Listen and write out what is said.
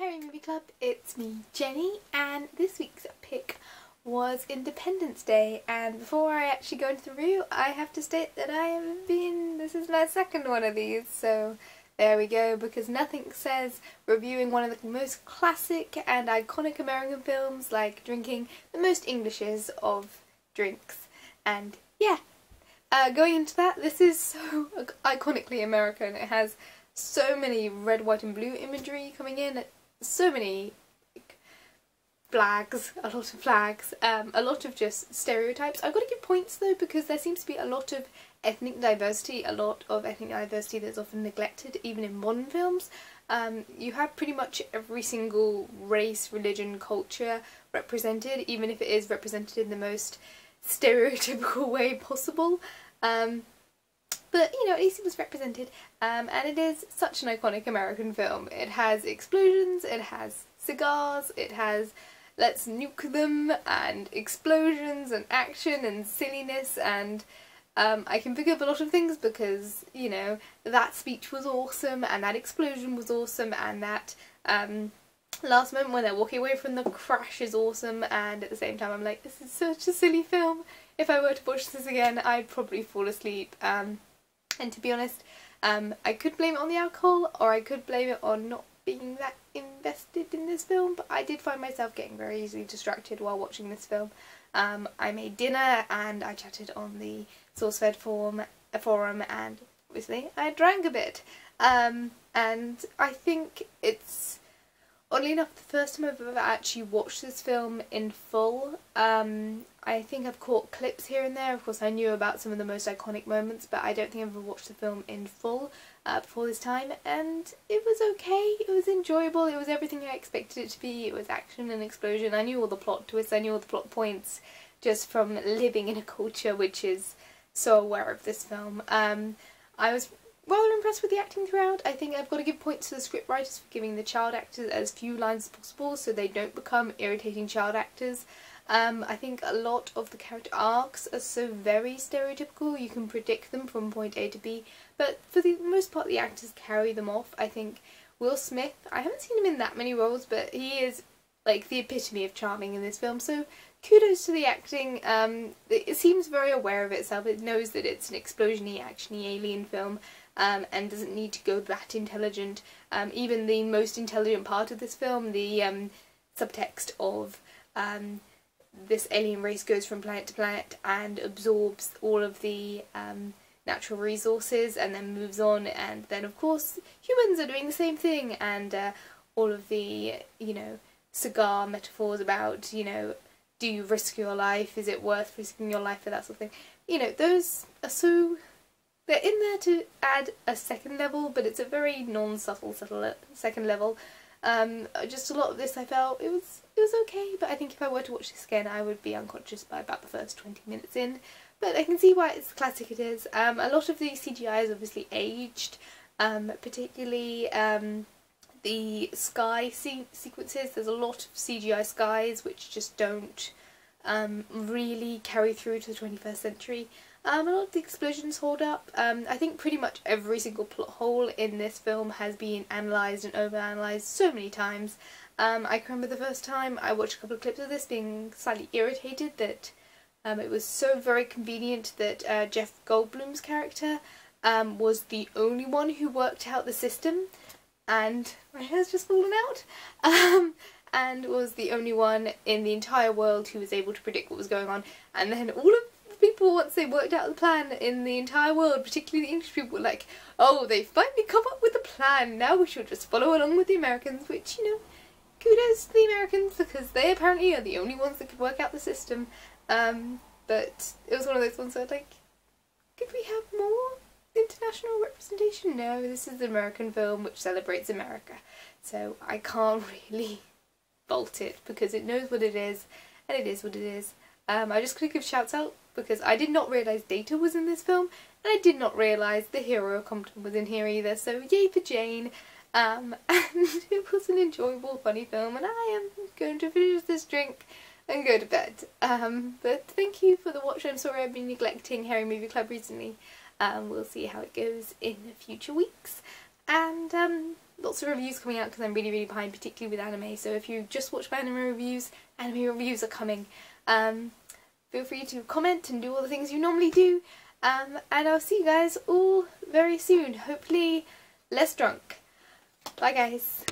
Harry Movie Club, it's me Jenny, and this week's pick was Independence Day. And before I actually go into the review, I have to state that this is my second one of these, so there we go, because nothing says reviewing one of the most classic and iconic American films like drinking the most Englishes of drinks. And yeah, going into that, this is so iconically American. It has so many red, white and blue imagery coming in, so many flags, a lot of flags, a lot of just stereotypes. I've got to give points though, because there seems to be a lot of ethnic diversity, that's often neglected even in modern films. You have pretty much every single race, religion, culture represented, even if it is represented in the most stereotypical way possible. But, you know, at least it was represented, and it is such an iconic American film. It has explosions, it has cigars, it has let's nuke them, and explosions, and action, and silliness, and I can pick up a lot of things because, you know, that speech was awesome, and that explosion was awesome, and that last moment when they're walking away from the crash is awesome, and at the same time I'm like, this is such a silly film. If I were to watch this again, I'd probably fall asleep. And to be honest, I could blame it on the alcohol, or I could blame it on not being that invested in this film, but I did find myself getting very easily distracted while watching this film. I made dinner and I chatted on the SourceFed forum, and obviously I drank a bit. And I think it's, oddly enough, the first time I've ever actually watched this film in full. I think I've caught clips here and there. Of course I knew about some of the most iconic moments, but I don't think I've ever watched the film in full before this time, and it was okay, it was enjoyable, it was everything I expected it to be. It was action and explosion. I knew all the plot twists, I knew all the plot points just from living in a culture which is so aware of this film. I was rather impressed with the acting throughout. I think I've got to give points to the scriptwriters for giving the child actors as few lines as possible so they don't become irritating child actors. I think a lot of the character arcs are so very stereotypical, you can predict them from point A to B, but for the most part the actors carry them off. I think Will Smith, I haven't seen him in that many roles, but he is like the epitome of charming in this film, so kudos to the acting. It seems very aware of itself, it knows that it's an explosion-y, action-y alien film, and doesn't need to go that intelligent. Even the most intelligent part of this film, the subtext of this alien race goes from planet to planet and absorbs all of the natural resources and then moves on, and then of course humans are doing the same thing, and all of the, you know, cigar metaphors about, you know, do you risk your life, is it worth risking your life for that sort of thing. You know, those are so, they're in there to add a second level, but it's a very non-subtle second level. Just a lot of this I felt, it was okay, but I think if I were to watch this again I would be unconscious by about the first 20 minutes in. But I can see why it's the classic it is. A lot of the CGI is obviously aged, particularly the sky sequences. There's a lot of CGI skies which just don't really carry through to the 21st century. A lot of the explosions hold up. I think pretty much every single plot hole in this film has been analysed and overanalyzed so many times. I can remember the first time I watched a couple of clips of this being slightly irritated that it was so very convenient that Jeff Goldblum's character was the only one who worked out the system, and my hair's just fallen out, and was the only one in the entire world who was able to predict what was going on, and then all of people, once they worked out the plan in the entire world, particularly the English people, were like, oh, they finally come up with a plan, now we should just follow along with the Americans, which, you know, kudos to the Americans, because they apparently are the only ones that could work out the system. But it was one of those ones where, like, could we have more international representation? No, this is an American film which celebrates America, so I can't really fault it, because it knows what it is, and it is what it is. I just gotta give shouts out, because I did not realise Data was in this film, and I did not realise the hero of Compton was in here either, so yay for Jane. And it was an enjoyable, funny film, and I am going to finish this drink and go to bed. But thank you for the watch. I'm sorry I've been neglecting Harry Movie Club recently. We'll see how it goes in future weeks. And lots of reviews coming out because I'm really behind, particularly with anime. So if you just watch my anime reviews are coming. Feel free to comment and do all the things you normally do. And I'll see you guys all very soon. Hopefully less drunk. Bye guys.